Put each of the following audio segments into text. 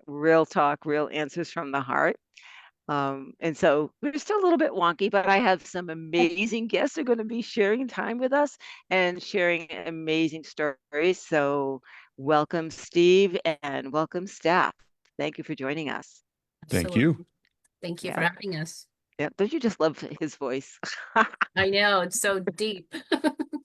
real talk, real answers from the heart. And so we're still a little bit wonky, but I have some amazing guests who are going to be sharing time with us and sharing amazing stories. So welcome, Steve, and welcome, Steph. Thank you for joining us. Thank you. Absolutely. Thank you for Yeah. having us. Yeah. Don't you just love his voice? I know, it's so deep.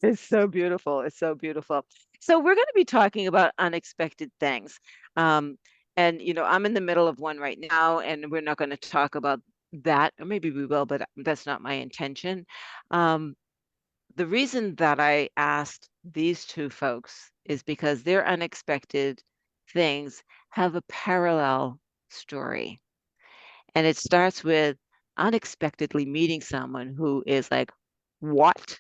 It's so beautiful. It's so beautiful. So we're going to be talking about unexpected things. Um, and I'm in the middle of one right now, and we're not going to talk about that, or maybe we will, but that's not my intention. Um, the reason that I asked these two folks is because their unexpected things have a parallel story. And it starts with unexpectedly meeting someone who is like, what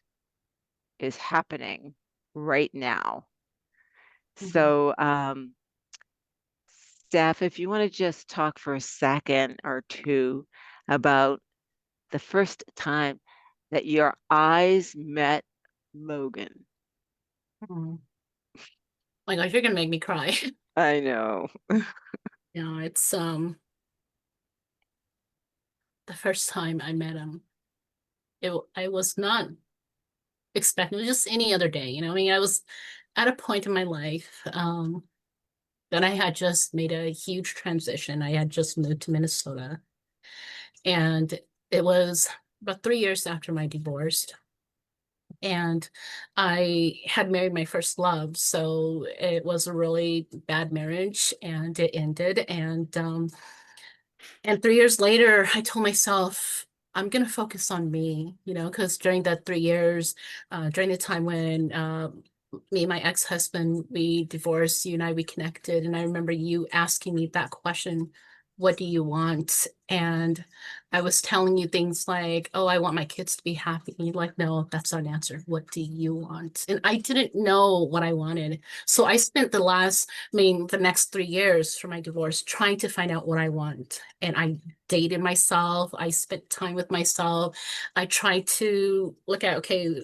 is happening right now? Mhm. So, Steph, if you want to just talk for a second or two about the first time that your eyes met Logan. Oh my gosh, you're gonna make me cry. I know. It's the first time I met him. I was not expecting just any other day, I mean, I was at a point in my life that I had just made a huge transition. I had just moved to Minnesota, and it was about 3 years after my divorce. And I had married my first love, so it was a really bad marriage, and it ended. And 3 years later, I told myself I'm gonna focus on me, because during that 3 years, during the time when me and my ex-husband, we divorced, you and I reconnected, and I remember you asking me that question, what do you want? And I was telling you things like, oh, I want my kids to be happy. And you're like, no, that's not an answer. What do you want? And I didn't know what I wanted. So I spent the next 3 years for my divorce trying to find out what I want. And I dated myself. I spent time with myself. I tried to look at, okay,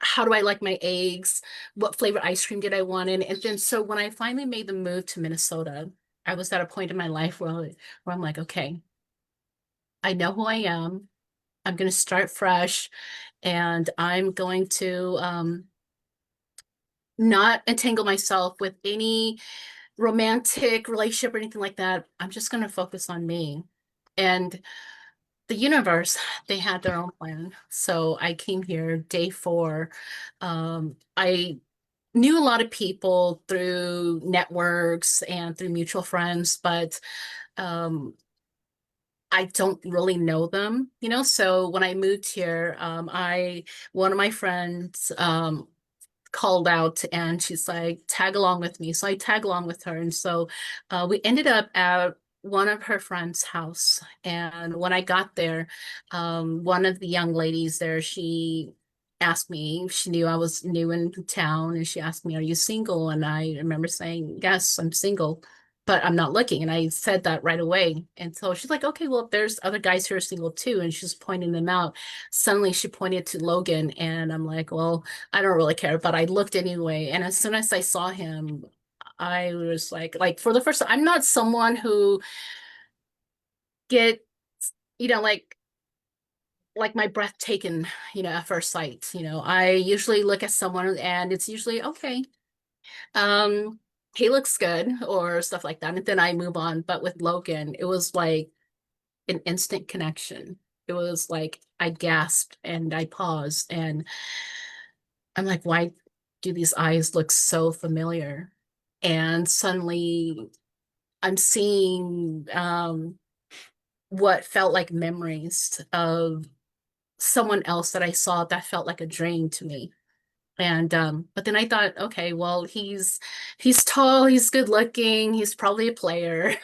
how do I like my eggs? What flavor ice cream did I want in? And then so when I finally made the move to Minnesota, I was at a point in my life where I'm like, okay, I know who I am. I'm going to start fresh, and I'm going to not entangle myself with any romantic relationship or anything like that. I'm just going to focus on me. And the universe, they had their own plan. So I came here day 4. I knew a lot of people through networks and through mutual friends, but um, I don't really know them. So when I moved here, one of my friends called out, and she's like, tag along with me. So I tag along with her. And so we ended up at one of her friend's house. And when I got there, one of the young ladies there, she asked me, she knew I was new in town, and she asked me, are you single? And I remember saying, yes, I'm single, but I'm not looking. And I said that right away. And so she's like, okay, well, there's other guys who are single too. And she's pointing them out. Suddenly she pointed to Logan, and I'm like, well, I don't really care, but I looked anyway. And as soon as I saw him, I was like for the first time, I'm not someone who get, like my breath taken, at first sight. I usually look at someone and it's usually okay. Um, he looks good or stuff like that. And then I move on. But with Logan, it was like an instant connection. It was like I gasped and I paused, and I'm like, why do these eyes look so familiar? And suddenly I'm seeing what felt like memories of someone else that I saw that felt like a dream to me. And but then I thought, okay, well, he's tall, he's good looking, he's probably a player.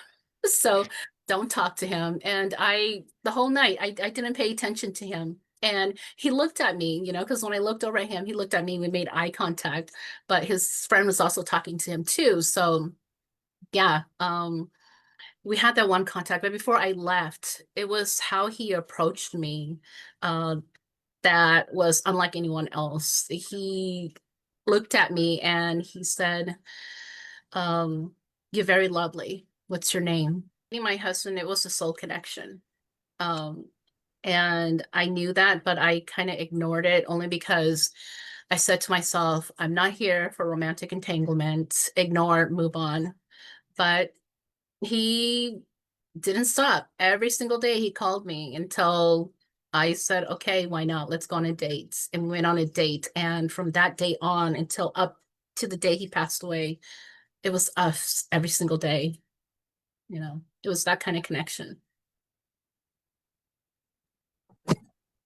So don't talk to him. And the whole night, I didn't pay attention to him. And he looked at me, because when I looked over at him, he looked at me, we made eye contact, but his friend was also talking to him too. So yeah, we had that one contact. But before I left, it was how he approached me. Uh, that was unlike anyone else. He looked at me and he said, you're very lovely. What's your name? Me and my husband, it was a soul connection. Um, and I knew that, but I kind of ignored it only because I said to myself, I'm not here for romantic entanglement, ignore, move on. But he didn't stop. Every single day he called me until I said, okay, why not? Let's go on a date. And we went on a date. And from that day on until up to the day he passed away, it was us every single day. It was that kind of connection.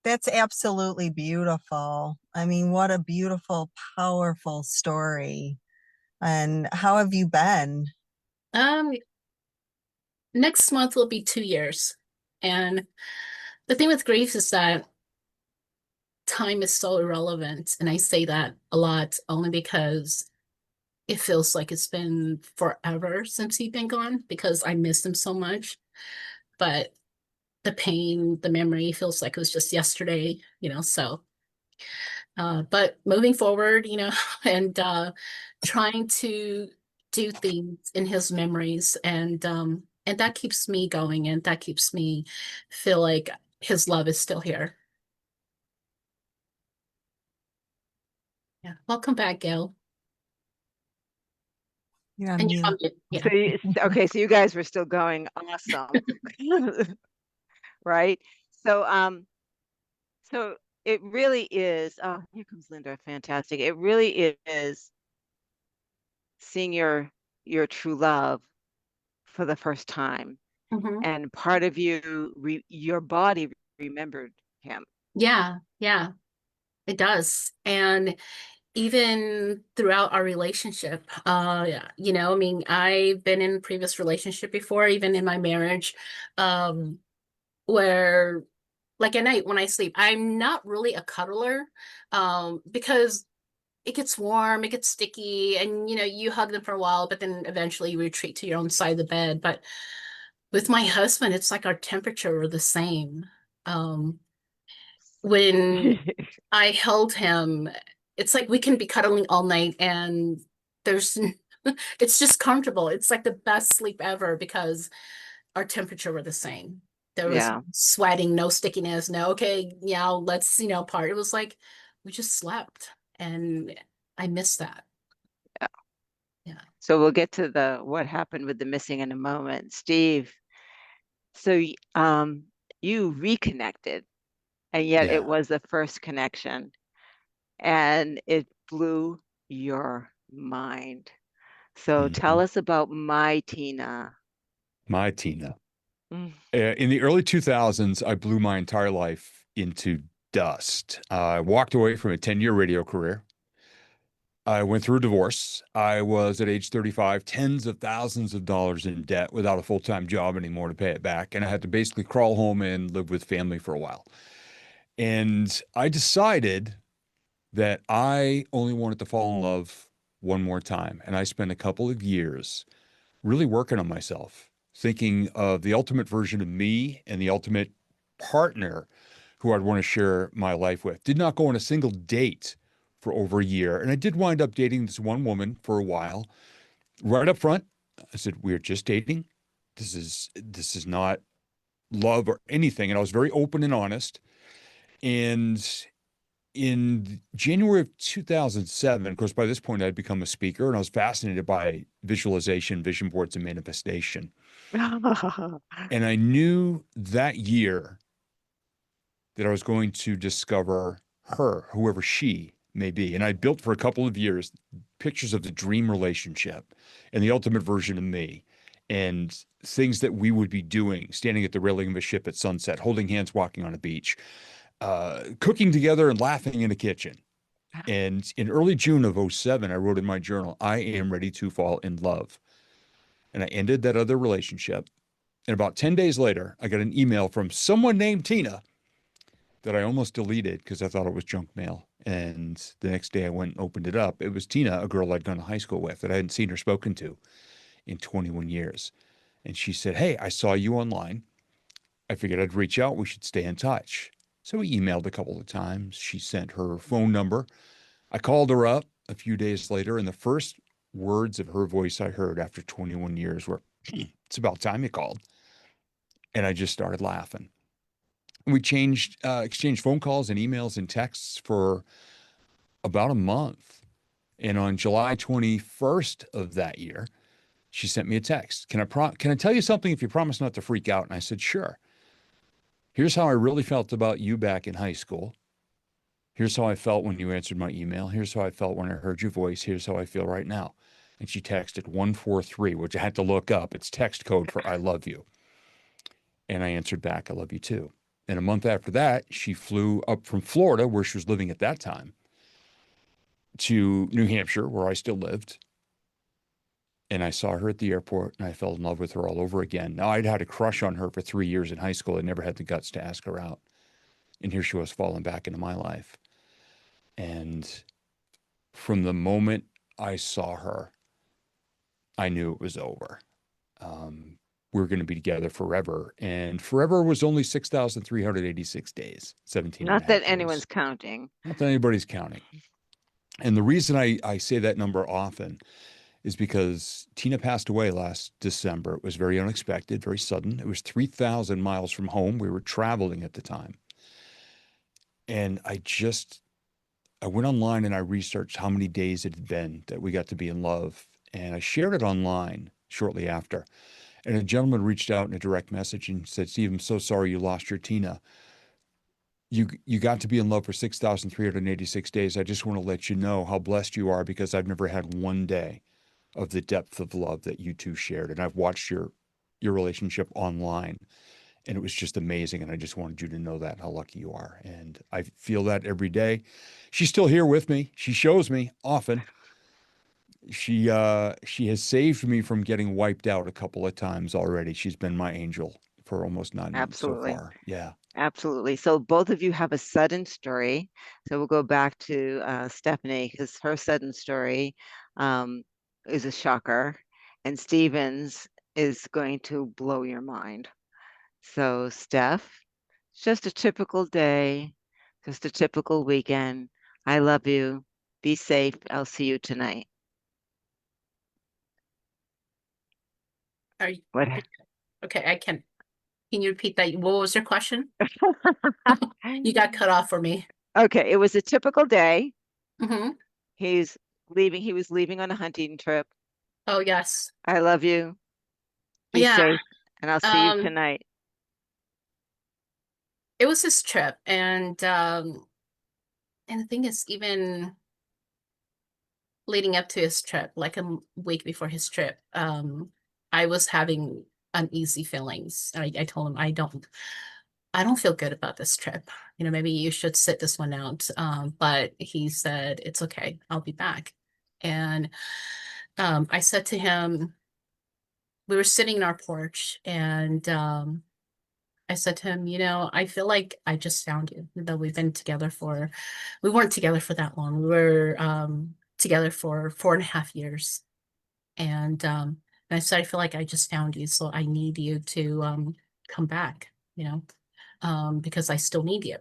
That's absolutely beautiful. I mean, what a beautiful, powerful story. And how have you been? Um, Next month will be 2 years. And the thing with grief is that time is so irrelevant. And I say that a lot only because it feels like it's been forever since he's been gone because I miss him so much. But the pain, the memory feels like it was just yesterday. So, but moving forward, and trying to do things in his memories and that keeps me going and that keeps me feel like his love is still here. Yeah. Welcome back, Gail. You're on And you're mute. on mute. Yeah. Okay, so you guys were still going. Awesome. Right? So so it really is, oh, here comes Linda. Fantastic. It really is seeing your true love for the first time. Mhm. And part of your body remembered him. Yeah. Yeah. It does. And even throughout our relationship, yeah, I mean, I've been in a previous relationship before, even in my marriage, um, where like at night when I sleep, I'm not really a cuddler, because it gets warm, it gets sticky, and you hug them for a while, but then eventually you retreat to your own side of the bed. But with my husband, it's like our temperature are the same. Um, when I held him, it's like we can be cuddling all night and there's it's just comfortable. It's like the best sleep ever because our temperature were the same. There was Yeah. sweating, no stickiness, no, okay, yeah, let's, part. It was like we just slept and I miss that. Yeah. Yeah. So we'll get to the what happened with the missing in a moment. Steve, so you reconnected, and yet it Yeah. was the first connection, and it blew your mind. So tell Mhm. us about my Tina. My Tina. Mm. In the early 2000s, I blew my entire life into dust. I walked away from a 10-year radio career. I went through a divorce. I was at age 35, tens of thousands of dollars in debt without a full-time job anymore to pay it back. And I had to basically crawl home and live with family for a while. And I decided that I only wanted to fall in love one more time. And I spent a couple of years really working on myself, thinking of the ultimate version of me and the ultimate partner who I'd want to share my life with. Did not go on a single date for over a year. And I did wind up dating this one woman for a while. Right up front, I said, we're just dating. This is not love or anything. And I was very open and honest. And in January of 2007, of course, by this point, I'd become a speaker and I was fascinated by visualization, vision boards, and manifestation. And I knew that year that I was going to discover her, whoever she may be. And I built for a couple of years pictures of the dream relationship and the ultimate version of me and things that we would be doing, standing at the railing of a ship at sunset, holding hands, walking on a beach, cooking together and laughing in a kitchen. And in early June of '07, I wrote in my journal, I am ready to fall in love. And I ended that other relationship. And about 10 days later, I got an email from someone named Tina that I almost deleted because I thought it was junk mail. And the next day I went and opened it up. It was Tina, a girl I'd gone to high school with that I hadn't seen or spoken to in 21 years. And she said, hey, I saw you online. I figured I'd reach out. We should stay in touch. So we emailed a couple of times. She sent her phone number. I called her up a few days later, and the first words of her voice I heard after 21 years were, It's about time you called. And I just started laughing. We exchanged phone calls and emails and texts for about a month. And on July 21st of that year, she sent me a text. Can I tell you something if you promise not to freak out? And I said, sure. Here's how I really felt about you back in high school. Here's how I felt when you answered my email. Here's how I felt when I heard your voice. Here's how I feel right now. And she texted 143, which I had to look up. It's text code for I love you. And I answered back, I love you too. And a month after that, she flew up from Florida, where she was living at that time, to New Hampshire, where I still lived. And I saw her at the airport and I fell in love with her all over again. Now, I'd had a crush on her for 3 years in high school. I never had the guts to ask her out. And here she was falling back into my life. And from the moment I saw her, I knew it was over. We were going to be together forever. And forever was only 6,386 days, 17 and a Not that half anyone's years. counting. Not that anybody's counting. And the reason I say that number often is because Tina passed away last December. It was very unexpected, very sudden. It was 3,000 miles from home. We were traveling at the time. And I went online and I researched how many days it had been that we got to be in love. And I shared it online shortly after. And a gentleman reached out in a direct message and said, Steve, I'm so sorry you lost your Tina. You got to be in love for 6,386 days. I just want to let you know how blessed you are because I've never had one day of the depth of love that you two shared. And I've watched your relationship online and it was just amazing. And I just wanted you to know that, how lucky you are. And I feel that every day. She's still here with me. She shows me often. She has saved me from getting wiped out a couple of times already. She's been my angel for almost 9 months so Absolutely. far. Yeah. Absolutely. So both of you have a sudden story. So we'll go back to Stephanie because her sudden story um, is a shocker, and Stephen's is going to blow your mind. So Steph, it's just a typical day, just a typical weekend. I love you. Be safe. I'll see you tonight. Are you What? okay? Can you repeat that? What was your question? You got cut off for me. Okay, it was a typical day. Hmm. He was leaving on a hunting trip. Oh, yes. I love you. Be Yeah. safe, and I'll see you tonight. It was his trip, and the thing is, even leading up to his trip, like a week before his trip, I was having uneasy feelings. I told him I don't feel good about this trip. You know, maybe you should sit this one out. But he said, it's okay. I'll be back. And I said to him, we were sitting in our porch and I said to him, you know, I feel like I just found you, though we weren't together for that long. We were together for 4.5 years. And I said, I feel like I just found you. So I need you to come back, you know, because I still need you.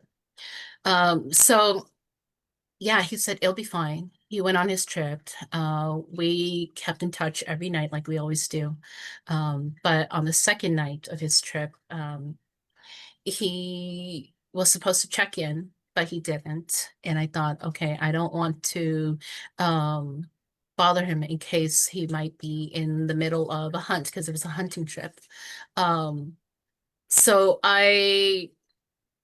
So yeah, he said it'll be fine. He went on his trip. We kept in touch every night like we always do. But on the second night of his trip, he was supposed to check in, but he didn't. And I thought, okay, I don't want to bother him in case he might be in the middle of a hunt because it was a hunting trip. So I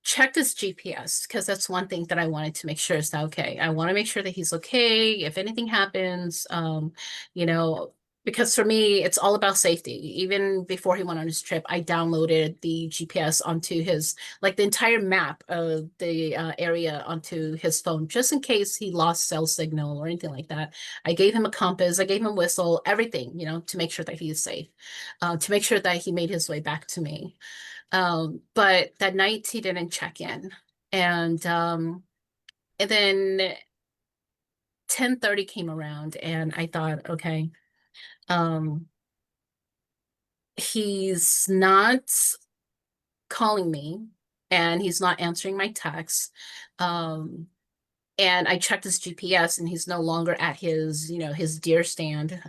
checked his GPS because that's one thing that I wanted to make sure is that okay. I want to make sure that he's okay if anything happens. You know, because for me, it's all about safety. Even before he went on his trip, I downloaded the GPS onto his, like the entire map of the area onto his phone, just in case he lost cell signal or anything like that. I gave him a compass, I gave him a whistle, everything, you know, to make sure that he is safe, to make sure that he made his way back to me. But that night he didn't check in. And then 10:30 came around and I thought, okay, um, he's not calling me and he's not answering my texts. Um, And I checked his GPS, and he's no longer at his, his deer stand,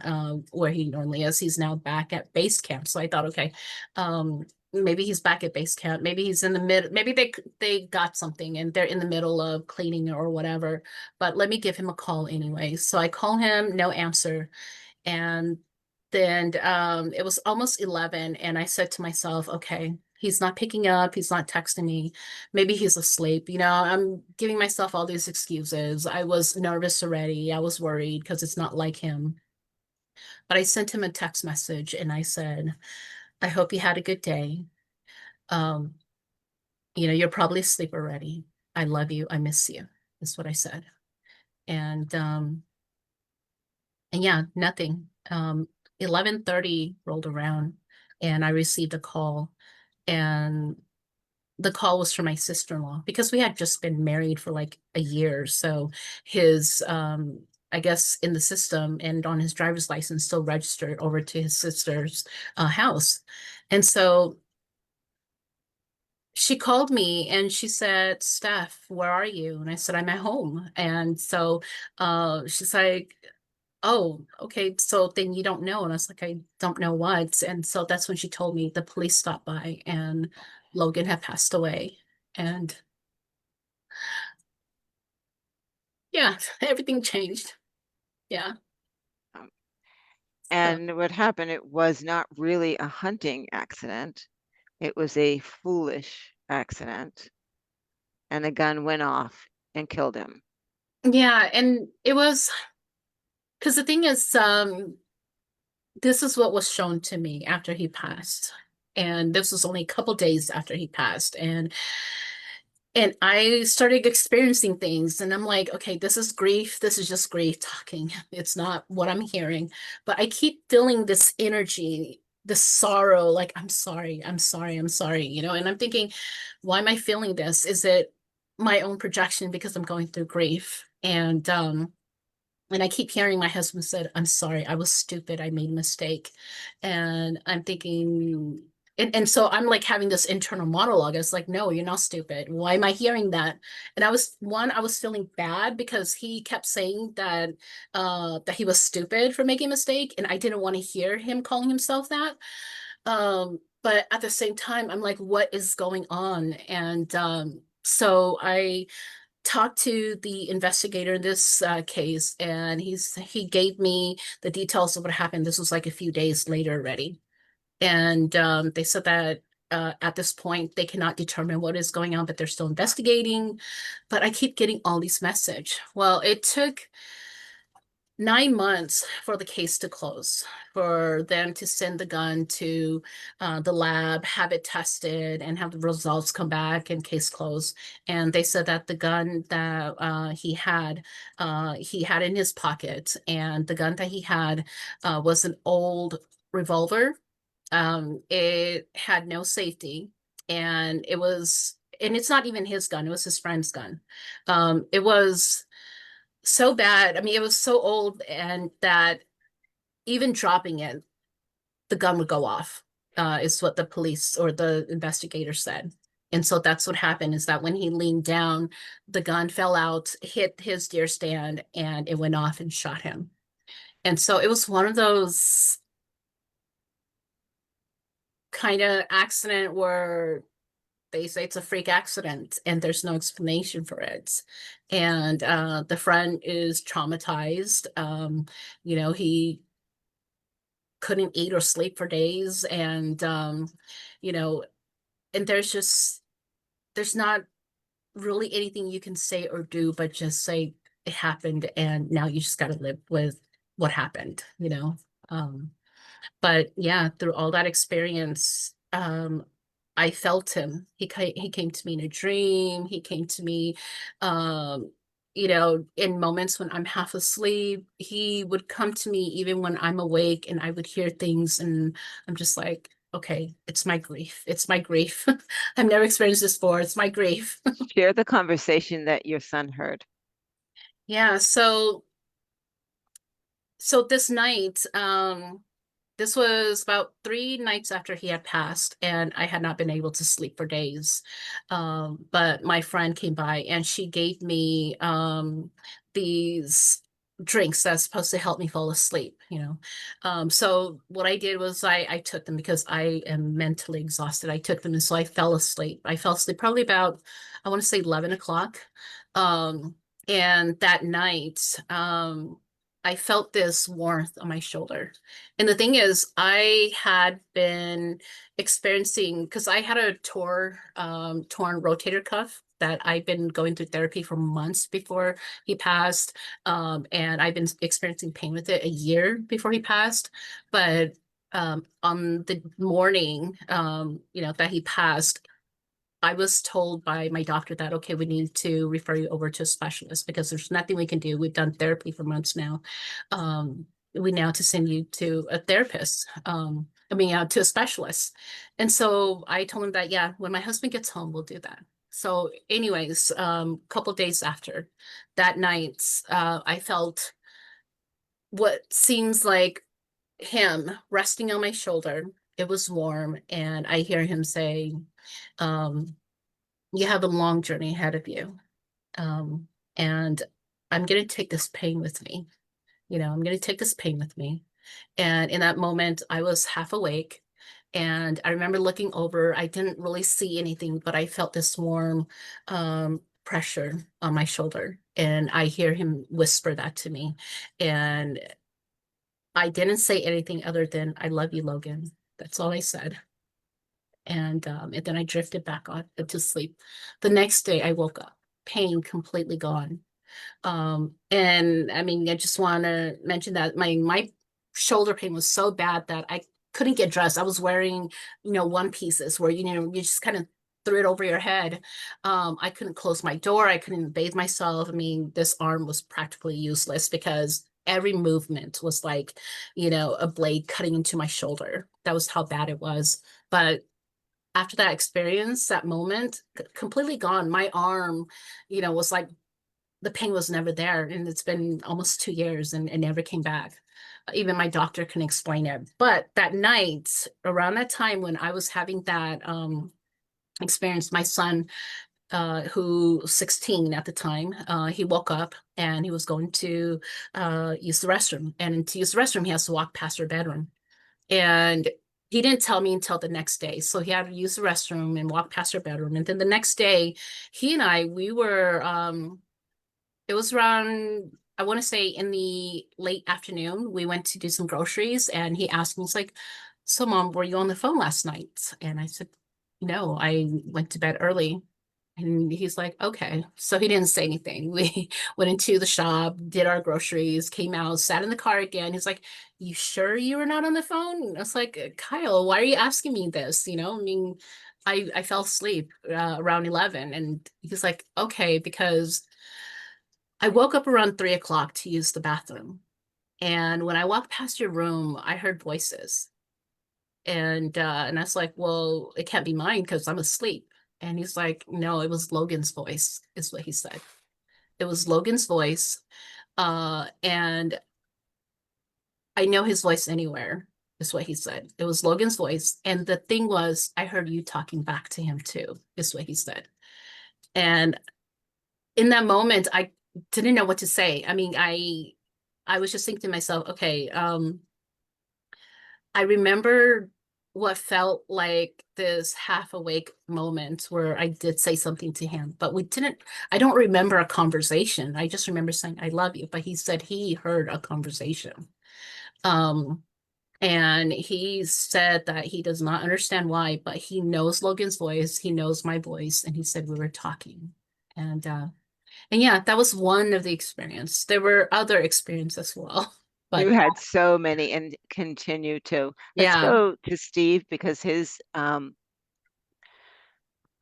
where he normally is. He's now back at base camp. So I thought, okay, maybe he's back at base camp. Maybe he's in the mid. Maybe they got something and they're in the middle of cleaning or whatever. But let me give him a call anyway. So I call him, no answer. And then it was almost 11, and I said to myself, okay, he's not picking up, he's not texting me, maybe he's asleep. I'm giving myself all these excuses. I was nervous already, I was worried because it's not like him. But I sent him a text message and I said, I hope you had a good day. um you're probably asleep already. I love you, I miss you, is what I said. And yeah, nothing. 11:30 rolled around and I received a call, and the call was from my sister-in-law because we had just been married for like a year. So his, I guess in the system and on his driver's license still registered over to his sister's house. And so she called me and she said, Steph, where are you? And I said, I'm at home. And so she's like, oh, okay, so then you don't know. And I was like, I don't know what. And so that's when she told me the police stopped by and Logan had passed away. And yeah, everything changed. Yeah. Um, So, And what happened, it was not really a hunting accident. It was a foolish accident. And the gun went off and killed him. yeah, and it was because the thing is, this is what was shown to me after he passed. And this was only a couple days after he passed. And I started experiencing things, and I'm like, okay, this is grief. This is just grief talking. It's not what I'm hearing. But I keep feeling this energy, this sorrow, like, I'm sorry, I'm sorry, I'm sorry, and I'm thinking, why am I feeling this? Is it my own projection because I'm going through grief? And I keep hearing my husband said, I'm sorry, I was stupid, I made a mistake. And I'm thinking, and so I'm like having this internal monologue. I was like, no, you're not stupid. Why am I hearing that? And I was feeling bad because he kept saying that he was stupid for making a mistake. And I didn't want to hear him calling himself that. But at the same time, I'm like, what is going on? And so I talked to the investigator in this case, and he gave me the details of what happened. This was like a few days later already, and they said that at this point they cannot determine what is going on, but they're still investigating. But I keep getting all these messages. Well, it took 9 months for the case to close, for them to send the gun to the lab, have it tested, and have the results come back and case closed. And they said that the gun that he had in his pocket, and the gun that he had was an old revolver. It had no safety, and it's not even his gun, it was his friend's gun. It was so bad. I mean, it was so old, and that even dropping it, the gun would go off, is what the police or the investigator said. And so that's what happened, is that when he leaned down, the gun fell out, hit his deer stand, and it went off and shot him. And so it was one of those kind of accident where they say it's a freak accident and there's no explanation for it. And the friend is traumatized. He couldn't eat or sleep for days. And, you know, and there's not really anything you can say or do, but just say it happened. And now you just got to live with what happened. Um, but yeah, through all that experience, I felt him. He came to me in a dream. He came to me, um, in moments when I'm half asleep. He would come to me even when I'm awake, and I would hear things, and I'm just like, okay, it's my grief. It's my grief. I've never experienced this before. It's my grief. Share the conversation that your son heard. Yeah. So this night, this was about 3 nights after he had passed, and I had not been able to sleep for days. But my friend came by and she gave me these drinks that's supposed to help me fall asleep, you know. So what I did was I took them because I am mentally exhausted. I took them, and so I fell asleep. I fell asleep probably about, I want to say 11 o'clock. And that night, I felt this warmth on my shoulder. And the thing is, I had been experiencing, because I had a torn rotator cuff that I've been going through therapy for months before he passed. And I've been experiencing pain with it a year before he passed. But on the morning, that he passed, I was told by my doctor that, okay, we need to refer you over to a specialist because there's nothing we can do. We've done therapy for months now. We now to send you to a therapist, to a specialist. And so I told him that, yeah, when my husband gets home, we'll do that. So anyways, couple days after that night, I felt what seems like him resting on my shoulder. It was warm, and I hear him say, you have a long journey ahead of you. And I'm going to take this pain with me. I'm going to take this pain with me. And in that moment, I was half awake. And I remember looking over. I didn't really see anything, but I felt this warm pressure on my shoulder. And I hear him whisper that to me. And I didn't say anything other than, I love you, Logan. That's all I said. And then I drifted back on to sleep. The next day I woke up, pain completely gone. And I mean, I just want to mention that my shoulder pain was so bad that I couldn't get dressed. I was wearing, one pieces where, you just kind of threw it over your head. I couldn't close my door. I couldn't bathe myself. I mean, this arm was practically useless because every movement was like, a blade cutting into my shoulder. That was how bad it was. But after that experience, that moment, completely gone. My arm, was like the pain was never there. And it's been almost 2 years and it never came back. Even my doctor can explain it. But that night, around that time when I was having that experience, my son, who was 16 at the time, he woke up and he was going to use the restroom. And to use the restroom, he has to walk past our bedroom. And he didn't tell me until the next day. So he had to use the restroom and walk past our bedroom. And then the next day, he and I, we were, it was around, I want to say in the late afternoon, we went to do some groceries and he asked me, he's like, so Mom, were you on the phone last night? And I said, no, I went to bed early. And he's like, okay. So he didn't say anything. We went into the shop, did our groceries, came out, sat in the car again. He's like, you sure you were not on the phone? I was like, Kyle, why are you asking me this? I mean, I fell asleep around 11. And he's like, okay, because I woke up around 3 o'clock to use the bathroom. And when I walked past your room, I heard voices. And I was like, well, it can't be mine because I'm asleep. And he's like, no, it was Logan's voice, is what he said. It was Logan's voice. And I know his voice anywhere, is what he said. It was Logan's voice. And the thing was, I heard you talking back to him too, is what he said. And in that moment, I didn't know what to say. I mean, I was just thinking to myself, okay, I remember what felt like this half awake moment where I did say something to him, but I don't remember a conversation. I just remember saying, I love you. But he said he heard a conversation. And he said that he does not understand why, but he knows Logan's voice. He knows my voice. And he said we were talking. And yeah, that was one of the experience. There were other experiences as well. You But had so many and continue to. Let's yeah. go to Steve because his was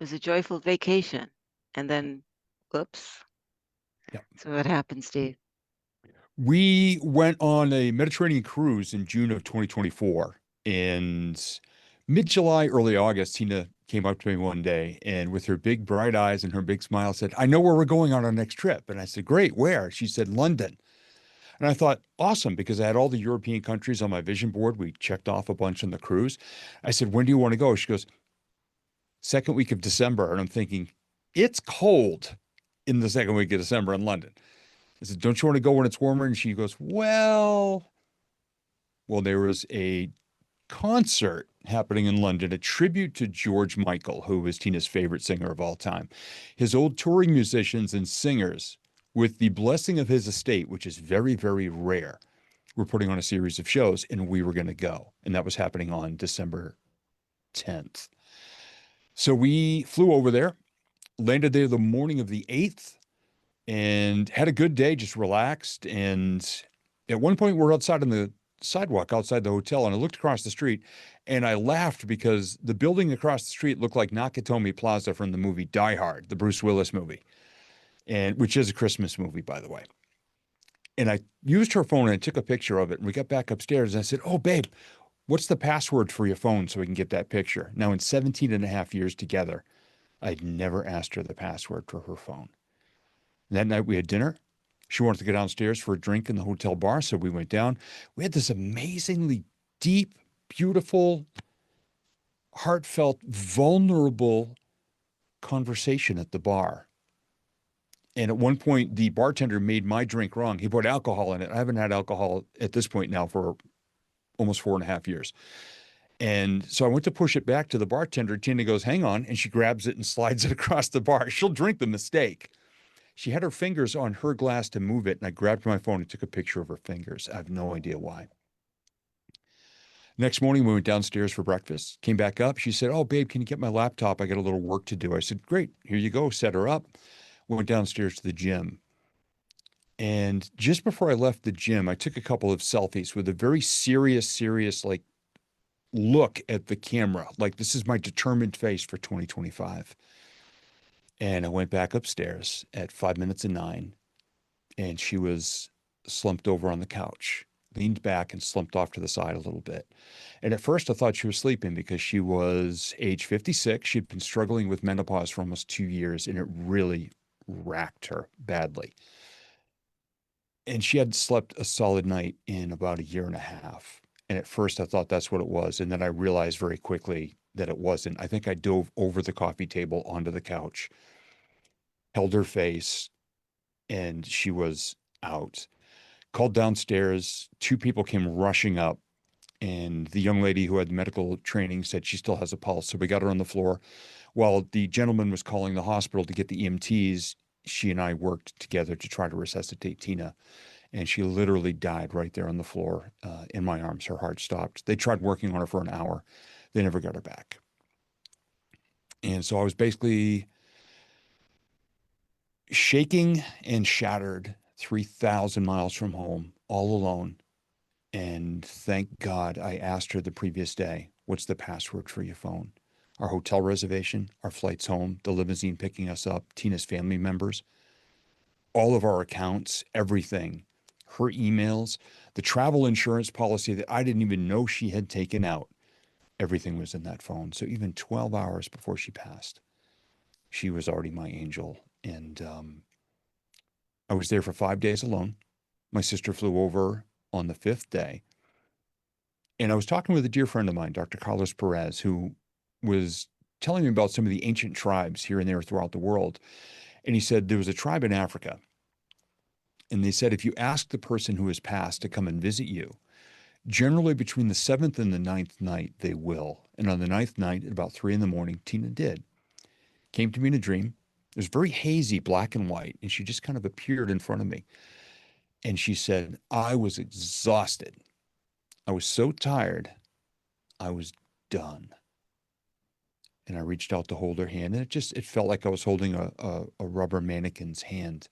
a joyful vacation. And then, oops. Yeah. So what happened, Steve? We went on a Mediterranean cruise in June of 2024. And mid-July, early August, Tina came up to me one day and with her big bright eyes and her big smile said, I know where we're going on our next trip. And I said, great, where? She said, London. And I thought, awesome, because I had all the European countries on my vision board. We checked off a bunch on the cruise. I said, when do you want to go? She goes, second week of December. And I'm thinking, it's cold in the second week of December in London. I said, don't you want to go when it's warmer? And she goes, well, there was a concert happening in London, a tribute to George Michael, who was Tina's favorite singer of all time. His old touring musicians and singers, with the blessing of his estate, which is very, very rare, were putting on a series of shows, and we were going to go. And that was happening on December 10th. So we flew over there, landed there the morning of the 8th, and had a good day, just relaxed. And at one point, we're outside on the sidewalk outside the hotel, and I looked across the street and I laughed because the building across the street looked like Nakatomi Plaza from the movie Die Hard, the Bruce Willis movie, and which is a Christmas movie, by the way. And I used her phone and I took a picture of it. And we got back upstairs and I said, oh, babe, what's the password for your phone so we can get that picture? Now, in 17 and a half years together, I'd never asked her the password for her phone. And that night we had dinner. She wanted to go downstairs for a drink in the hotel bar, so we went down. We had this amazingly deep, beautiful, heartfelt, vulnerable conversation at the bar. And at one point, the bartender made my drink wrong. He put alcohol in it. I haven't had alcohol at this point now for almost 4.5 years. And so I went to push it back to the bartender. Tina goes, hang on. And she grabs it and slides it across the bar. She'll drink the mistake. She had her fingers on her glass to move it, and I grabbed my phone and took a picture of her fingers. I have no idea why. Next morning, we went downstairs for breakfast, came back up. She said, oh, babe, can you get my laptop? I got a little work to do. I said, great, here you go. Set her up. Went downstairs to the gym. And just before I left the gym, I took a couple of selfies with a very serious, like, look at the camera. Like, this is my determined face for 2025. And I went back upstairs at 5 minutes of 9, and she was slumped over on the couch, leaned back and slumped off to the side a little bit. And at first I thought she was sleeping because she was age 56. She'd been struggling with menopause for almost 2 years, and it really racked her badly. And she had slept a solid night in about 1.5 years. And at first I thought that's what it was. And then I realized very quickly that it wasn't. I think I dove over the coffee table onto the couch, held her face, and she was out. Called downstairs. 2 people came rushing up, and the young lady who had medical training said she still has a pulse. So we got her on the floor. While the gentleman was calling the hospital to get the EMTs, she and I worked together to try to resuscitate Tina. And she literally died right there on the floor in my arms. Her heart stopped. They tried working on her for an hour. They never got her back. And so I was basically shaking and shattered 3,000 miles from home, all alone. And thank God I asked her the previous day, what's the password for your phone? Our hotel reservation, our flights home, the limousine picking us up, Tina's family members, all of our accounts, everything, her emails, the travel insurance policy that I didn't even know she had taken out. Everything was in that phone. So even 12 hours before she passed, she was already my angel. And I was there for 5 days alone. My sister flew over on the 5th day. And I was talking with a dear friend of mine, Dr. Carlos Perez, who was telling me about some of the ancient tribes here and there throughout the world. And he said there was a tribe in Africa. And they said, if you ask the person who has passed to come and visit you, generally between the 7th and the 9th night, they will. And on the 9th night, at about 3 a.m, Tina did. Came to me in a dream. It was very hazy, black and white. And she just kind of appeared in front of me. And she said, I was exhausted. I was so tired. I was done. And I reached out to hold her hand. And it felt like I was holding a rubber mannequin's hand.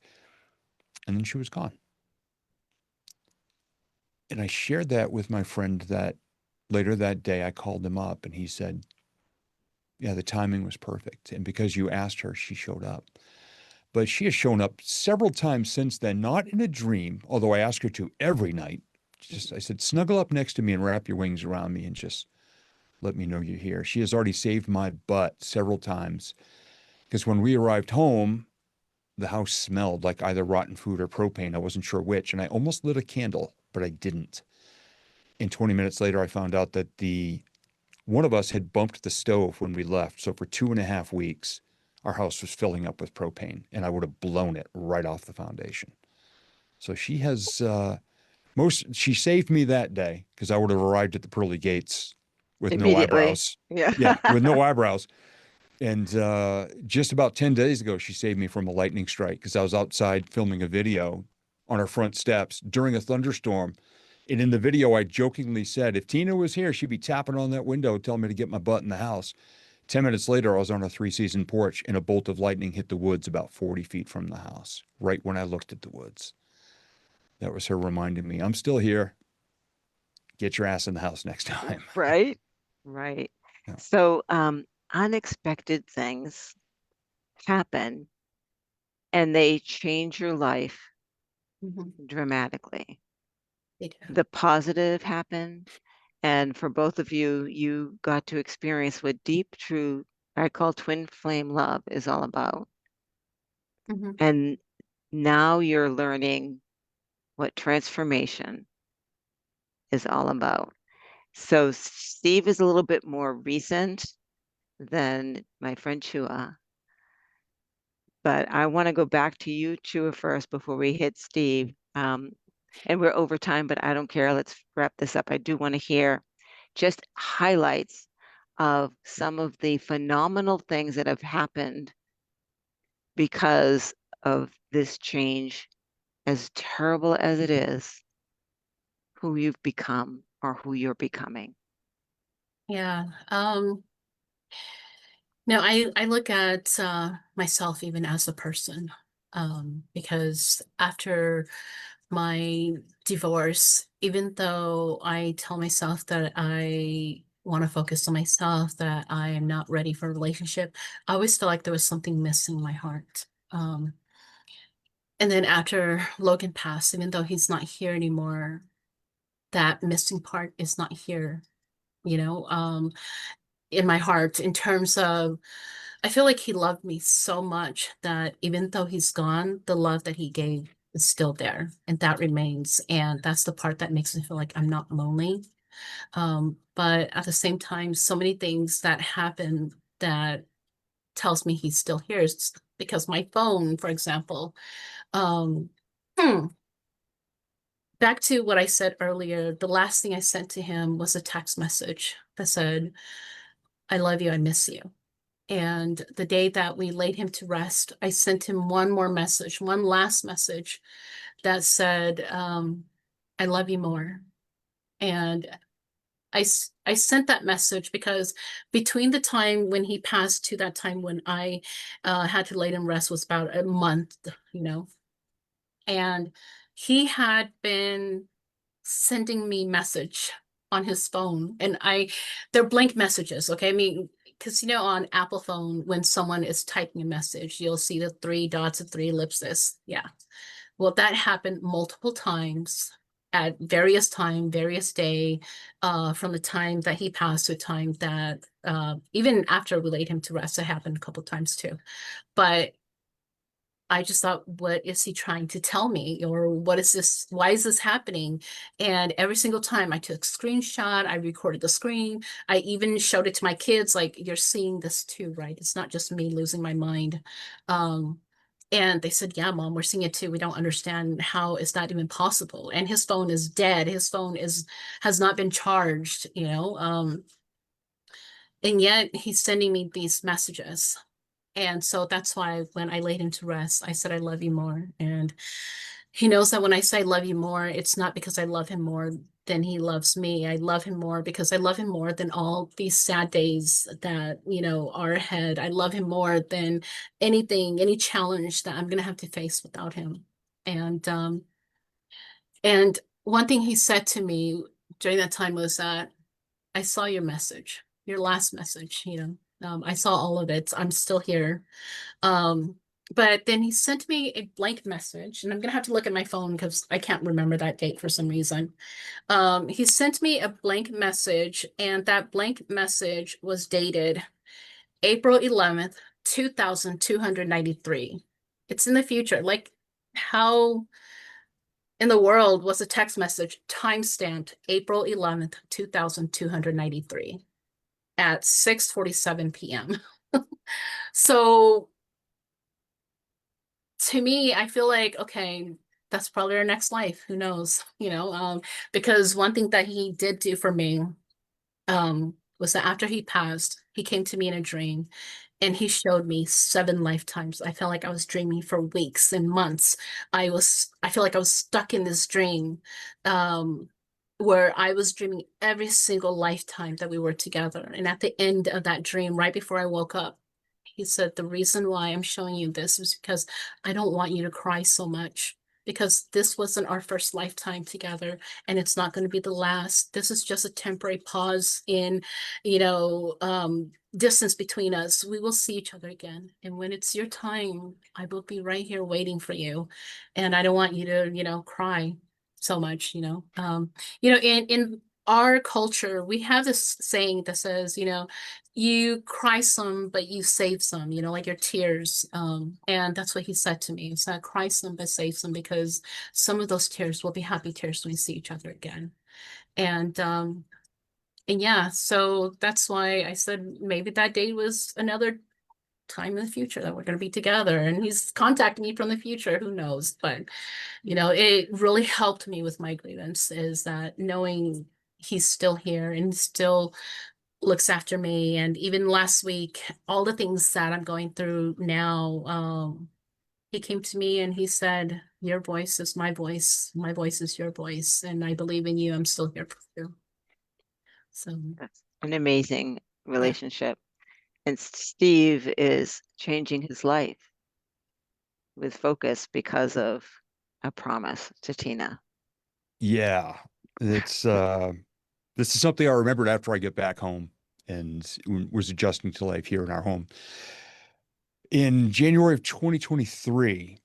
And then she was gone. And I shared that with my friend that later that day I called him up and he said, yeah, the timing was perfect. And because you asked her, she showed up. But she has shown up several times since then, not in a dream, although I ask her to every night. I said, snuggle up next to me and wrap your wings around me and just let me know you're here. She has already saved my butt several times because when we arrived home, the house smelled like either rotten food or propane. I wasn't sure which. And I almost lit a candle, but I didn't. And 20 minutes later, I found out that one of us had bumped the stove when we left. So for 2.5 weeks, our house was filling up with propane, and I would have blown it right off the foundation. So she has she saved me that day because I would have arrived at the pearly gates with no Immediately. eyebrows. Yeah. Yeah, with no eyebrows. And just about 10 days ago, she saved me from a lightning strike because I was outside filming a video on her front steps during a thunderstorm. And in the video, I jokingly said, if Tina was here, she'd be tapping on that window, telling me to get my butt in the house. 10 minutes later, I was on a 3-season porch and a bolt of lightning hit the woods about 40 feet from the house, right when I looked at the woods. That was her reminding me, I'm still here. Get your ass in the house next time. Right. Right. Yeah. So, unexpected things happen and they change your life dramatically. They do. The positive happened, and for both of you, you got to experience what deep, true, I call twin flame love is all about. Mhm. And now you're learning what transformation is all about. So Steve is a little bit more recent than my friend Chua, but I want to go back to you, Chua, first before we hit Steve. And we're over time, but I don't care. Let's wrap this up. I do want to hear just highlights of some of the phenomenal things that have happened because of this change, as terrible as it is, who you've become or who you're becoming. Yeah. No, I look at myself even as a person, because after my divorce, even though I tell myself that I want to focus on myself, that I am not ready for a relationship, I always felt like there was something missing in my heart. And then after Logan passed, even though he's not here anymore, that missing part is not here, you know, in my heart, in terms of I feel like he loved me so much that even though he's gone, the love that he gave is still there, and that remains. And that's the part that makes me feel like I'm not lonely. But at the same time, so many things that happen that tells me he's still here. It's because my phone, for example, um, back to what I said earlier, the last thing I sent to him was a text message that said, I love you, I miss you. And the day that we laid him to rest, I sent him one more message, one last message that said, I love you more. And I sent that message because between the time when he passed to that time when I had to lay him rest was about a month, you know. And he had been sending me message on his phone, and they're blank messages, okay? I mean, because on Apple phone, when someone is typing a message, you'll see the 3 dots and 3 ellipses. Yeah. Well, that happened multiple times at various time, various day, from the time that he passed to the time that even after we laid him to rest, it happened a couple times too. But I just thought, what is he trying to tell me? Or what is this? Why is this happening? And every single time I took a screenshot, I recorded the screen. I even showed it to my kids, like, you're seeing this too, right? It's not just me losing my mind. And they said, yeah, Mom, we're seeing it too. We don't understand how is that even possible. And his phone is dead. His phone has not been charged, and yet he's sending me these messages. And so that's why when I laid him to rest, I said, I love you more. And he knows that when I say I love you more, it's not because I love him more than he loves me. I love him more because I love him more than all these sad days that, are ahead. I love him more than anything, any challenge that I'm going to have to face without him. And one thing he said to me during that time was that I saw your message, your last message, I saw all of it. I'm still here. But then he sent me a blank message, and I'm gonna have to look at my phone because I can't remember that date for some reason. He sent me a blank message, and that blank message was dated April 11th, 2293. It's in the future. Like, how in the world was a text message timestamped April 11th, 2293 at 6:47 p.m. So to me, I feel like, okay, that's probably our next life. Who knows? Because one thing that he did do for me was that after he passed, he came to me in a dream and he showed me 7 lifetimes. I felt like I was dreaming for weeks and months. I feel like I was stuck in this dream, um, where I was dreaming every single lifetime that we were together. And at the end of that dream, right before I woke up, he said, the reason why I'm showing you this is because I don't want you to cry so much, because this wasn't our first lifetime together and it's not going to be the last. This is just a temporary pause in, distance between us. We will see each other again. And when it's your time, I will be right here waiting for you. And I don't want you to, cry so much, in our culture, we have this saying that says, you cry some, but you save some, like your tears. And that's what he said to me. He said, cry some, but save some, because some of those tears will be happy tears when we see each other again. And yeah, so that's why I said maybe that day was another time in the future that we're going to be together. And he's contacting me from the future. Who knows? But, it really helped me with my grievance, is that knowing he's still here and still looks after me. And even last week, all the things that I'm going through now, he came to me and he said, your voice is my voice. My voice is your voice. And I believe in you. I'm still here for you. So That's an amazing relationship. And Steve is changing his life with focus because of a promise to Tina. Yeah, it's this is something I remembered after I get back home and was adjusting to life here in our home. In January of 2023,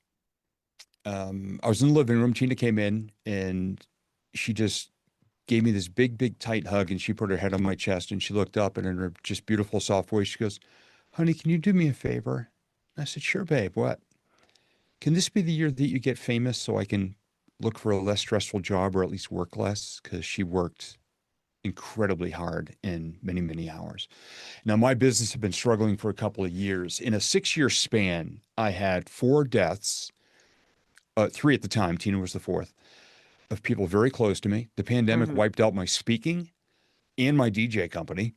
I was in the living room. Tina came in and she just gave me this big, big, tight hug, and she put her head on my chest and she looked up, and in her just beautiful, soft voice, she goes, "Honey, can you do me a favor?" And I said, "Sure, babe. What? Can this be the year that you get famous so I can look for a less stressful job, or at least work less?" Because she worked incredibly hard in many, many hours. Now, my business had been struggling for a couple of years. In a 6-year span, I had 4 deaths, 3 at the time, Tina was the fourth, of people very close to me. The pandemic Mhm. wiped out my speaking and my DJ company.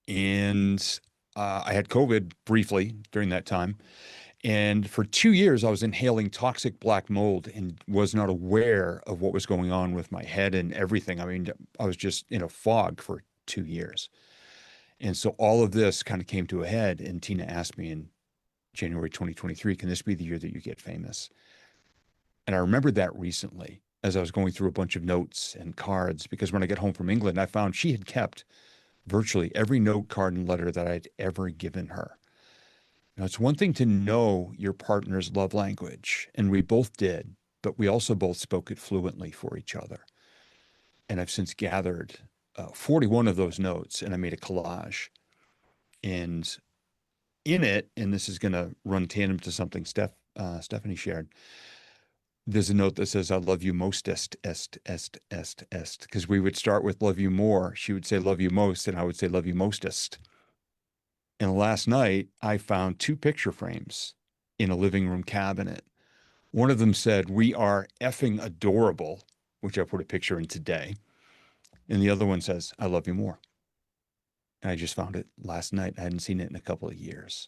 And I had COVID briefly during that time. And for 2 years, I was inhaling toxic black mold and was not aware of what was going on with my head and everything. I mean, I was just in a fog for 2 years. And so all of this kind of came to a head. And Tina asked me in January 2023, can this be the year that you get famous? And I remembered that recently as I was going through a bunch of notes and cards, because when I get home from England, I found she had kept virtually every note, card, and letter that I'd ever given her. Now, it's one thing to know your partner's love language, and we both did, but we also both spoke it fluently for each other. And I've since gathered 41 of those notes, and I made a collage. And in it, and this is going to run tandem to something Stephanie shared, there's a note that says, "I love you mostest, because we would start with love you more. She would say love you most, and I would say love you mostest. And last night, I found 2 picture frames in a living room cabinet. One of them said, "We are effing adorable," which I put a picture in today. And the other one says, "I love you more." And I just found it last night. I hadn't seen it in a couple of years.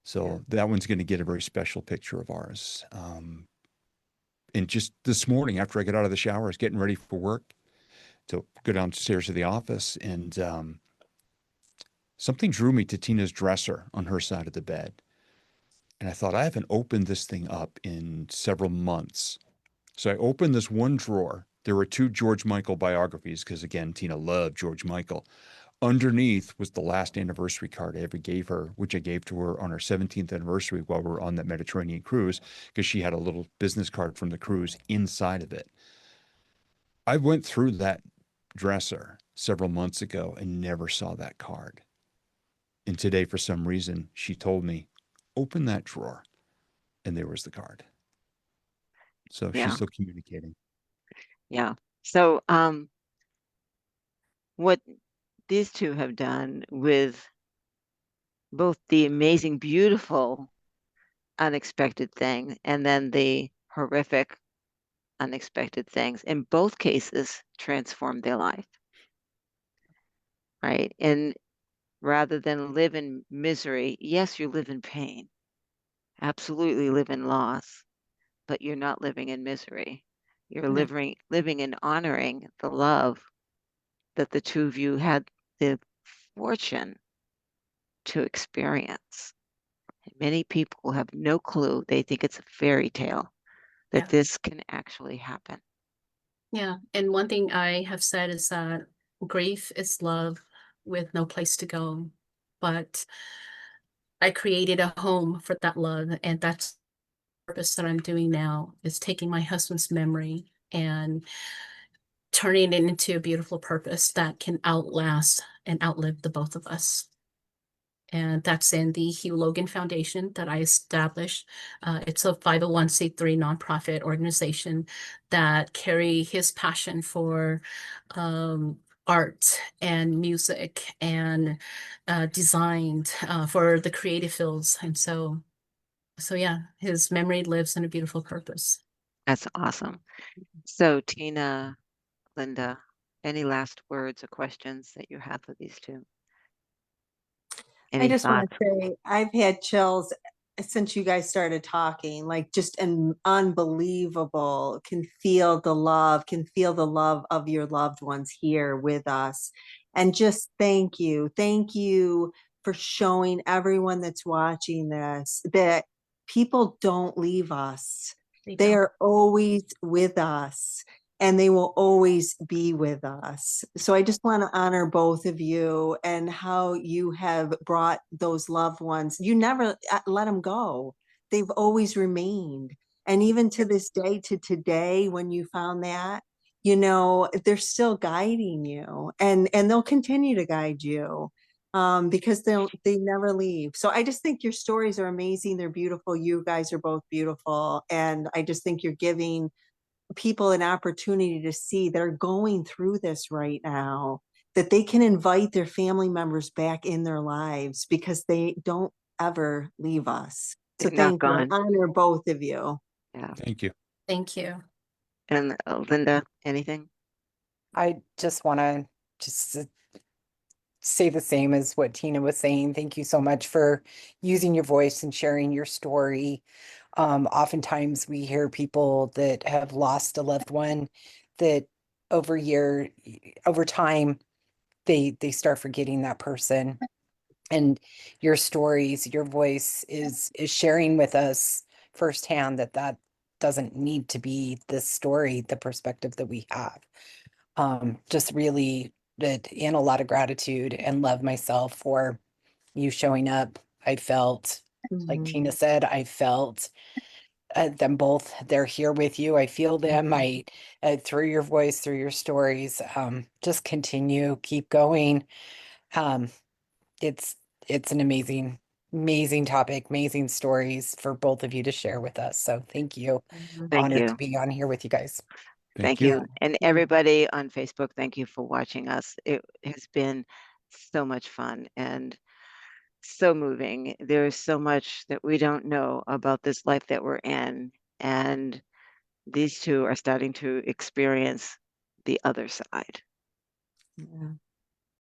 So that one's going to get a very special picture of ours. And just this morning, after I got out of the shower, I was getting ready for work to go downstairs to the office, and something drew me to Tina's dresser on her side of the bed. And I thought, I haven't opened this thing up in several months. So I opened this one drawer. There were 2 George Michael biographies, because again, Tina loved George Michael. Underneath was the last anniversary card I ever gave her, which I gave to her on her 17th anniversary while we were on that Mediterranean cruise, because she had a little business card from the cruise inside of it. I went through that dresser several months ago and never saw that card. And today, for some reason, she told me, open that drawer. and there was the card. So Yeah. she's still communicating. Yeah. So what these two have done with both the amazing, beautiful, unexpected thing and then the horrific, unexpected things, in both cases transformed their life, right? And rather than live in misery, yes, you live in pain, absolutely live in loss, but you're not living in misery. You're Right. living and honoring the love that the two of you had the fortune to experience. Many people have no clue. They think it's a fairy tale that Yeah. this can actually happen. Yeah. And one thing I have said is that grief is love with no place to go. But I created a home for that love, and that's the purpose that I'm doing now, is taking my husband's memory and turning it into a beautiful purpose that can outlast and outlive the both of us. And that's in the Hugh Logan Foundation that I established. It's a 501c3 nonprofit organization that carry his passion for art and music and design for the creative fields. And so yeah, his memory lives in a beautiful purpose. That's awesome. So, Tina, Lynda, any last words or questions that you have for these two? I Any just want thoughts? to say I've had chills since you guys started talking, like just an unbelievable, can feel the love, can feel the love of your loved ones here with us. And just thank you. Thank you for showing everyone that's watching this that people don't leave us. They are always with us and they will always be with us. So I just want to honor both of you and how you have brought those loved ones. You never let them go. They've always remained. And even to this day, to today, when you found that, you know, they're still guiding you and they'll continue to guide you because they never leave. So I just think your stories are amazing. They're beautiful. You guys are both beautiful. And I just think you're giving people an opportunity to see that are going through this right now, that they can invite their family members back in their lives because they don't ever leave us. So They're not thank you. I gone. honor both of you. Yeah. Thank you. Thank you. And Lynda, anything? I just want to just say the same as what Tina was saying. Thank you so much for using your voice and sharing your story. Oftentimes we hear people that have lost a loved one that over time, they start forgetting that person. And your stories, your voice is sharing with us firsthand that doesn't need to be the story, the perspective that we have. Just really that in a lot of gratitude and love myself for you showing up. I felt, like Tina said, I felt them both. They're here with you. I feel them. Through your voice, through your stories, just continue, keep going. Um, it's an amazing topic, amazing stories for both of you to share with us. So thank you. Thank Honored to you. be on here with you guys. Thank Thank you. you. And everybody on Facebook, thank you for watching us. It has been so much fun and so moving. There's so much that we don't know about this life that we're in. And these two are starting to experience the other side. Yeah.